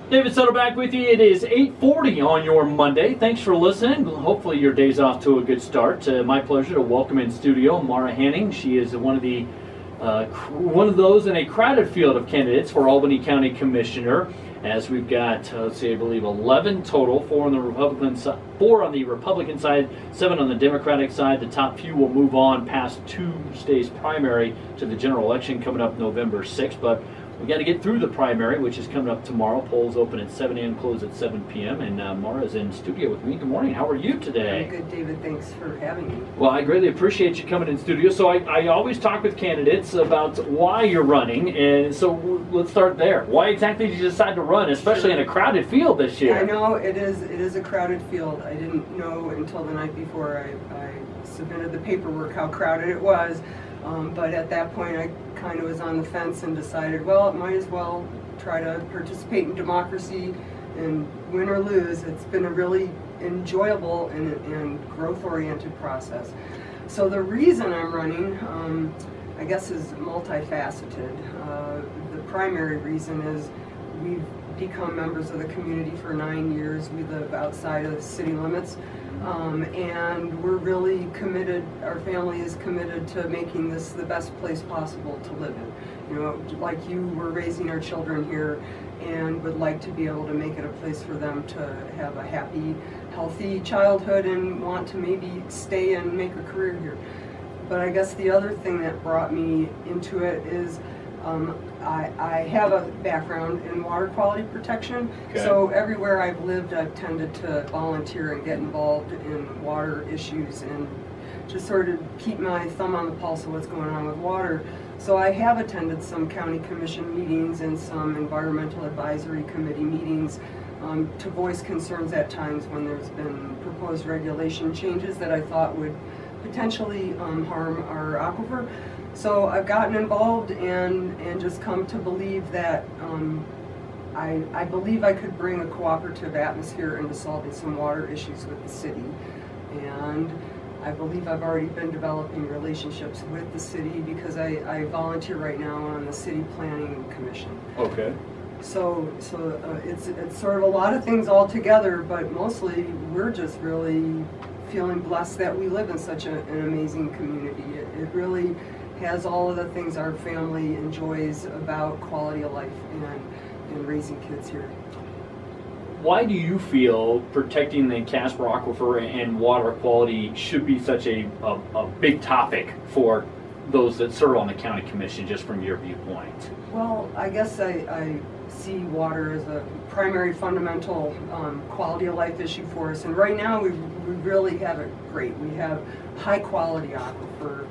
David Sutter back with you. It is 8:40 on your Monday. Thanks for listening. Hopefully your day's off to a good start. My pleasure to welcome in studio Maura Hanning. She is one of those in a crowded field of candidates for Albany County Commissioner. As we've got, let's see, I believe 11 total, 4 on the Republican side, 7 on the Democratic side. The top few will move on past Tuesday's primary to the general election coming up November 6th. But we got to get through the primary, which is coming up tomorrow. Polls open at 7 a.m., close at 7 p.m. And Maura is in studio with me. Good morning. How are you today? I'm good, David. Thanks for having me. Well, I greatly appreciate you coming in studio. So I always talk with candidates about why you're running. And so let's start there. Why exactly did you decide to run, especially in a crowded field this year? I know it is a crowded field. I didn't know until the night before I submitted the paperwork how crowded it was. But at that point, I kind of was on the fence and decided, well, it might as well try to participate in democracy, and win or lose. It's been a really enjoyable and growth-oriented process. So the reason I'm running, I guess, is multifaceted. The primary reason is we've become members of the community for 9 years. We live outside of the city limits. And we're really committed, our family is committed to making this the best place possible to live in. You know, like you, we're raising our children here and would like to be able to make it a place for them to have a happy, healthy childhood and want to maybe stay and make a career here. But I guess the other thing that brought me into it is I have a background in water quality protection, so everywhere I've lived I've tended to volunteer and get involved in water issues and just sort of keep my thumb on the pulse of what's going on with water. So I have attended some county commission meetings and some environmental advisory committee meetings to voice concerns at times when there's been proposed regulation changes that I thought would potentially harm our aquifer. So I've gotten involved and just come to believe that I believe I could bring a cooperative atmosphere into solving some water issues with the city. And I believe I've already been developing relationships with the city because I volunteer right now on the City Planning Commission. Okay. So it's sort of a lot of things all together, but mostly we're just really feeling blessed that we live in such an amazing community. It really has all of the things our family enjoys about quality of life and raising kids here. Why do you feel protecting the Casper Aquifer and water quality should be such a big topic for those that serve on the county commission, just from your viewpoint? Well, I guess I see water as a primary fundamental quality of life issue for us, and right now we really have it great. We have high quality aquifer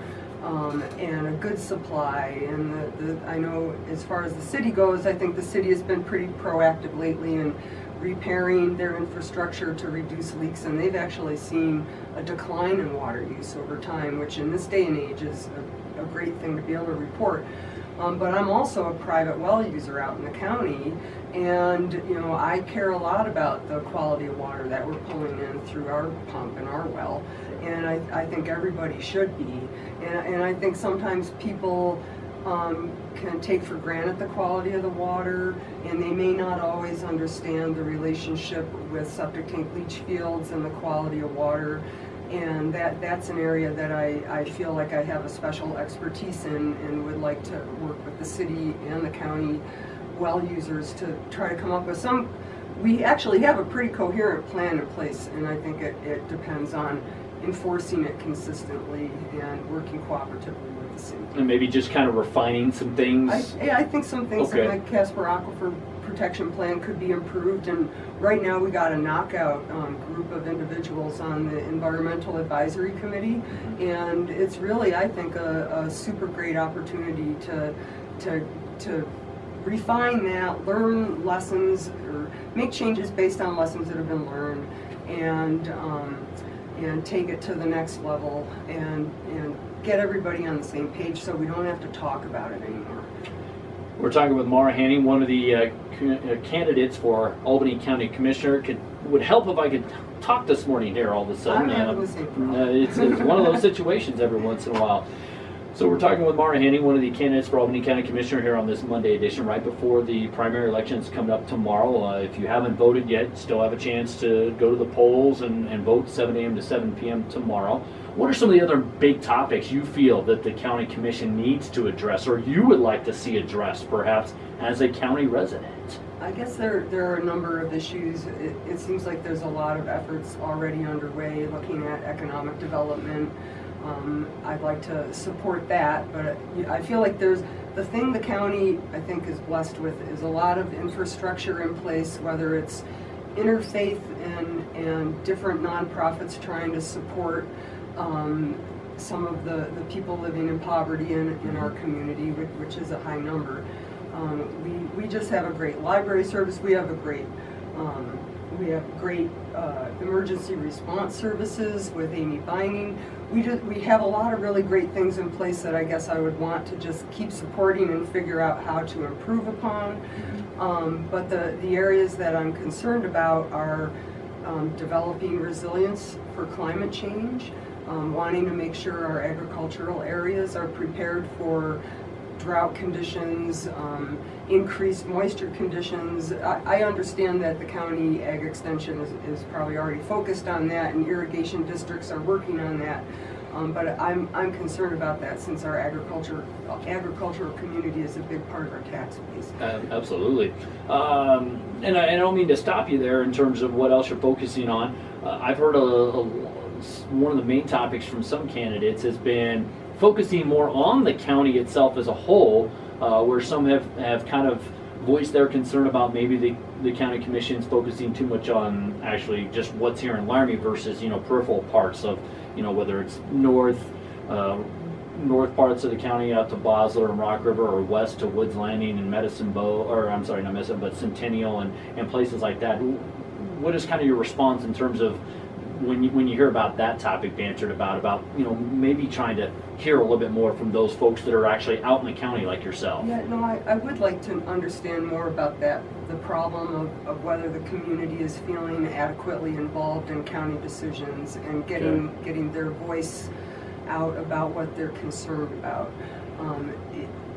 and a good supply, and I know as far as the city goes, I think the city has been pretty proactive lately in repairing their infrastructure to reduce leaks, and they've actually seen a decline in water use over time, which in this day and age is a great thing to be able to report. But I'm also a private well user out in the county, and you know, I care a lot about the quality of water that we're pulling in through our pump and our well, and I think everybody should be. And I think sometimes people can take for granted the quality of the water, and they may not always understand the relationship with septic tank leach fields and the quality of water. And that's an area that I feel like I have a special expertise in and would like to work with the city and the county well users to try to come up with some. We actually have a pretty coherent plan in place, and I think it depends on enforcing it consistently and working cooperatively with the city. And maybe just kind of refining some things? I think some things in the Casper Aquifer Protection Plan could be improved, and right now we got a knockout group of individuals on the Environmental Advisory Committee, and it's really, I think, a super great opportunity to refine that, learn lessons, or make changes based on lessons that have been learned, and take it to the next level and get everybody on the same page so we don't have to talk about it anymore. We're talking with Maura Hanning, one of the candidates for Albany County Commissioner. Would help if I could talk this morning here all of a sudden. I'm having the same problem. It's one of those situations every once in a while. So we're talking with Maura Hanning, one of the candidates for Albany County Commissioner here on this Monday edition, right before the primary elections coming up tomorrow. If you haven't voted yet, still have a chance to go to the polls and vote 7 a.m. to 7 p.m. tomorrow. What are some of the other big topics you feel that the county commission needs to address, or you would like to see addressed, perhaps, as a county resident? I guess there are a number of issues. It seems like there's a lot of efforts already underway looking at economic development. I'd like to support that, but I feel like the thing the county, I think, is blessed with is a lot of infrastructure in place, whether it's interfaith and different nonprofits trying to support some of the people living in poverty in our community, which is a high number. We just have a great library service. We have great emergency response services with Amy Binding. We have a lot of really great things in place that I guess I would want to just keep supporting and figure out how to improve upon. But the areas that I'm concerned about are developing resilience for climate change, wanting to make sure our agricultural areas are prepared for drought conditions, increased moisture conditions. I understand that the county ag extension is probably already focused on that, and irrigation districts are working on that. But I'm concerned about that, since our agricultural community is a big part of our tax base. Absolutely. And I don't mean to stop you there in terms of what else you're focusing on. I've heard one of the main topics from some candidates has been focusing more on the county itself as a whole, where some have kind of voiced their concern about maybe the county commission's focusing too much on actually just what's here in Laramie versus, peripheral parts of, whether it's north parts of the county out to Bosler and Rock River, or west to Woods Landing and Medicine Bow, or I'm sorry, not Medicine, but Centennial and places like that. What is kind of your response in terms of when you hear about that topic bantered about maybe trying to hear a little bit more from those folks that are actually out in the county like yourself? Yeah, no, I would like to understand more about that, the problem of whether the community is feeling adequately involved in county decisions and getting their voice out about what they're concerned about.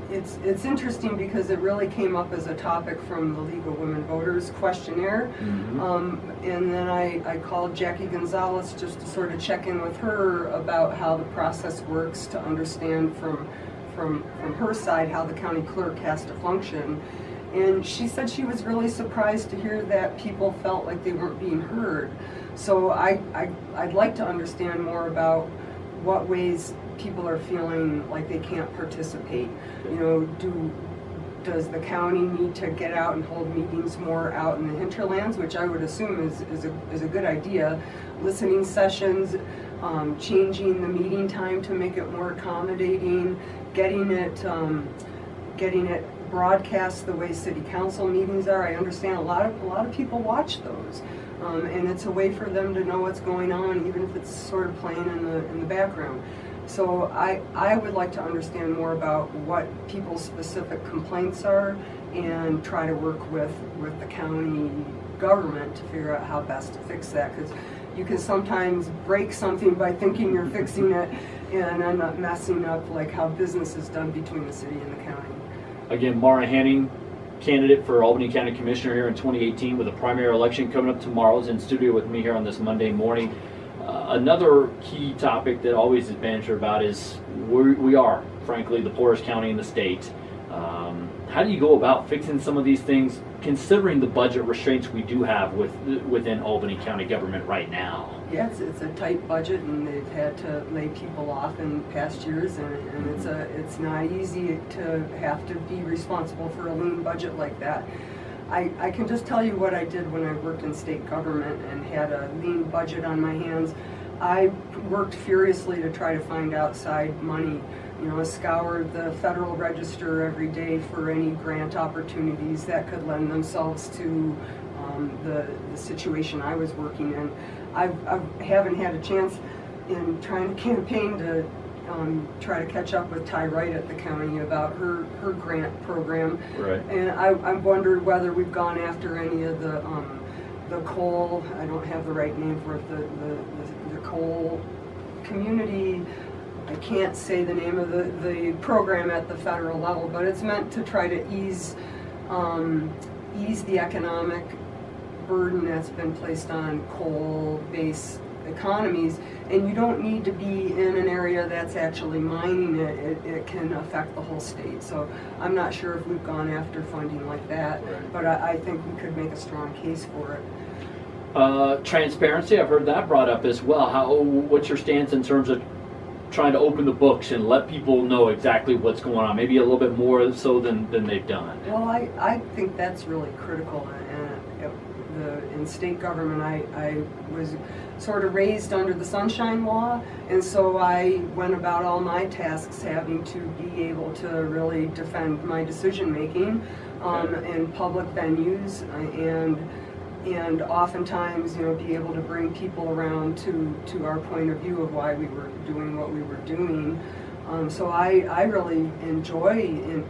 It's interesting because it really came up as a topic from the League of Women Voters questionnaire. And then I called Jackie Gonzalez just to sort of check in with her about how the process works, to understand from her side how the county clerk has to function. And she said she was really surprised to hear that people felt like they weren't being heard. So I'd like to understand more about what ways people are feeling like they can't participate. Does the county need to get out and hold meetings more out in the hinterlands, which I would assume is a good idea. Listening sessions, changing the meeting time to make it more accommodating, getting it broadcast the way city council meetings are. I understand a lot of people watch those. And it's a way for them to know what's going on, even if it's sort of playing in the background. So I would like to understand more about what people's specific complaints are, and try to work with the county government to figure out how best to fix that, because you can sometimes break something by thinking you're fixing it and end up messing up like how business is done between the city and the county. Again, Maura Hanning, candidate for Albany County Commissioner here in 2018, with a primary election coming up tomorrow, is in studio with me here on this Monday morning. Another key topic that always is bantered about is we are, frankly, the poorest county in the state. How do you go about fixing some of these things, considering the budget restraints we do have within Albany County government right now? Yeah, it's a tight budget, and they've had to lay people off in past years, and it's not easy to have to be responsible for a lean budget like that. I can just tell you what I did when I worked in state government and had a lean budget on my hands. I worked furiously to try to find outside money. Scoured the Federal Register every day for any grant opportunities that could lend themselves to the situation I was working in. I haven't had a chance in trying to campaign to try to catch up with Ty Wright at the county about her grant program. Right. And I wondered whether we've gone after any of the coal, I don't have the right name for it, the coal community I can't say the name of the program at the federal level, but it's meant to try to ease the economic burden that's been placed on coal-based economies, and you don't need to be in an area that's actually mining it. It can affect the whole state. So I'm not sure if we've gone after funding like that, right. but I think we could make a strong case for it. Transparency, I've heard that brought up as well. What's your stance in terms of trying to open the books and let people know exactly what's going on, maybe a little bit more so than they've done? Well, I think that's really critical. In state government, I was sort of raised under the Sunshine Law, and so I went about all my tasks having to be able to really defend my decision making in public venues, and oftentimes, be able to bring people around to our point of view of why we were doing what we were doing. So I really enjoy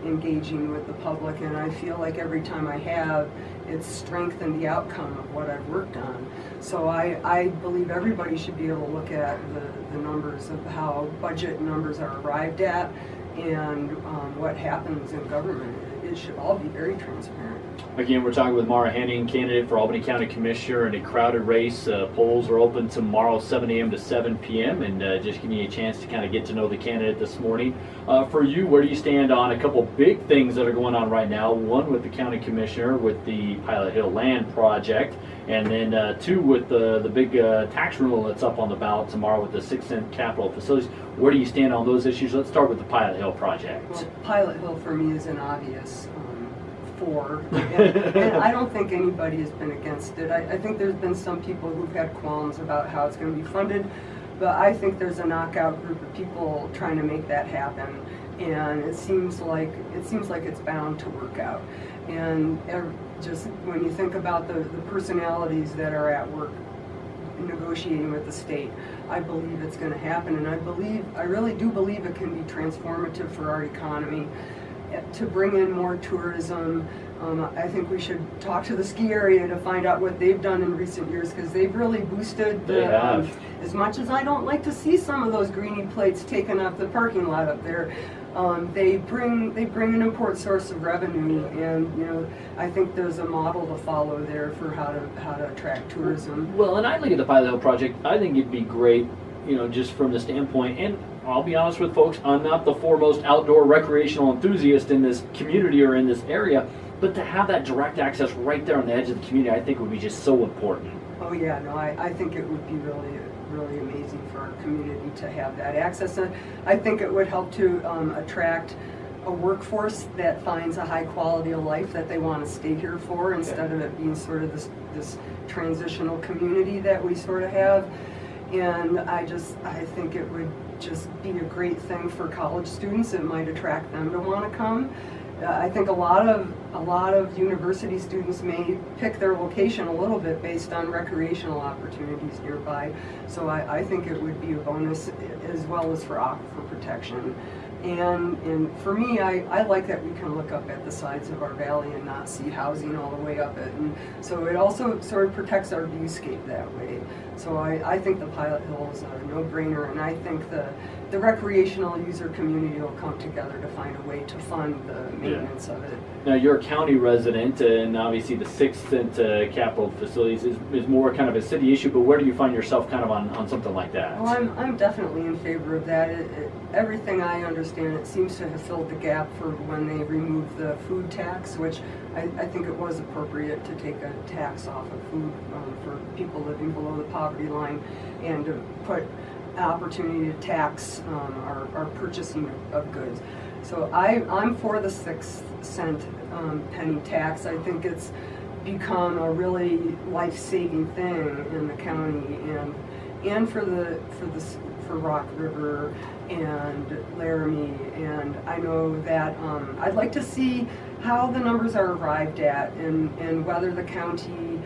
engaging with the public, and I feel like every time I have, it's strengthened the outcome of what I've worked on. So I believe everybody should be able to look at the numbers of how budget numbers are arrived at and what happens in government. It should all be very transparent. Again, we're talking with Maura Hanning, candidate for Albany County Commissioner in a crowded race. Polls are open tomorrow, 7 a.m. to 7 p.m. and just giving you a chance to kind of get to know the candidate this morning. For you, where do you stand on a couple big things that are going on right now? One with the County Commissioner with the Pilot Hill Land Project, and then two with the big tax rule that's up on the ballot tomorrow with the 6-cent capital facilities. Where do you stand on those issues? Let's start with the Pilot Hill project. Well, Pilot Hill for me is an obvious and I don't think anybody has been against it. I think there's been some people who've had qualms about how it's going to be funded, but I think there's a knockout group of people trying to make that happen, and it seems like it's bound to work out. And just when you think about the personalities that are at work negotiating with the state, I believe it's going to happen, and I really do believe it can be transformative for our economy, to bring in more tourism. I think we should talk to the ski area to find out what they've done in recent years, because they've really boosted as much as I don't like to see some of those greenie plates taken off the parking lot up there. They bring an important source of revenue, and I think there's a model to follow there for how to attract tourism. Well, and I look at the Pilot Hill project, I think it'd be great, just from the standpoint, and I'll be honest with folks, I'm not the foremost outdoor recreational enthusiast in this community or in this area, but to have that direct access right there on the edge of the community, I think would be just so important. Oh yeah, no, I think it would be really, really amazing for our community to have that access. And I think it would help to attract a workforce that finds a high quality of life that they want to stay here for, instead of it being sort of this transitional community that we sort of have. And I think it would just be a great thing for college students. It might attract them to want to come. I think a lot of university students may pick their location a little bit based on recreational opportunities nearby. So I think it would be a bonus, as well as for aquifer protection. And for me, I like that we can look up at the sides of our valley and not see housing all the way up it. And so it also sort of protects our viewscape that way. So I think the Pilot Hill is a no-brainer, and I think the recreational user community will come together to find a way to fund the maintenance of it. Now, you're a county resident, and obviously the 6-cent capital facilities is more kind of a city issue, but where do you find yourself kind of on something like that? Well, I'm definitely in favor of that. Everything I understand, it seems to have filled the gap for when they removed the food tax, which I think it was appropriate to take a tax off of food for people living below the poverty line, and to put an opportunity to tax our purchasing of goods. So I'm for the 6-cent penny tax. I think it's become a really life-saving thing in the county, and for Rock River and Laramie. And I know that I'd like to see how the numbers are arrived at, and whether the county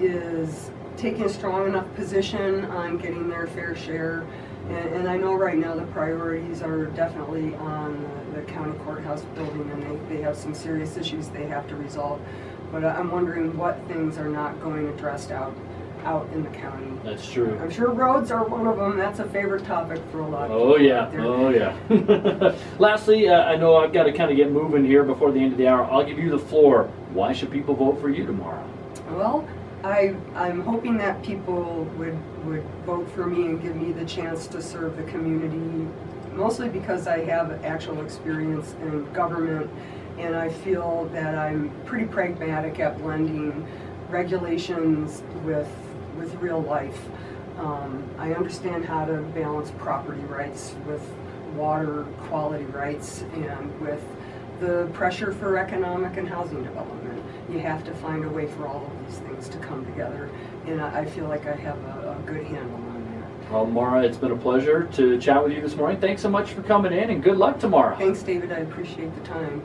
is taking a strong enough position on getting their fair share. And I know right now the priorities are definitely on the county courthouse building, and they have some serious issues they have to resolve. But I'm wondering what things are not going addressed out out in the county. That's true. I'm sure roads are one of them. That's a favorite topic for a lot of Oh people yeah, out there. oh yeah. Lastly, I know I've got to kind of get moving here before the end of the hour. I'll give you the floor. Why should people vote for you tomorrow? Well, I'm hoping that people would vote for me and give me the chance to serve the community, mostly because I have actual experience in government, and I feel that I'm pretty pragmatic at blending regulations with real life. I understand how to balance property rights with water quality rights and with the pressure for economic and housing development. You have to find a way for all of these things to come together, and I feel like I have a good handle on that. Well, Maura, it's been a pleasure to chat with you this morning. Thanks so much for coming in, and good luck tomorrow. Thanks, David. I appreciate the time.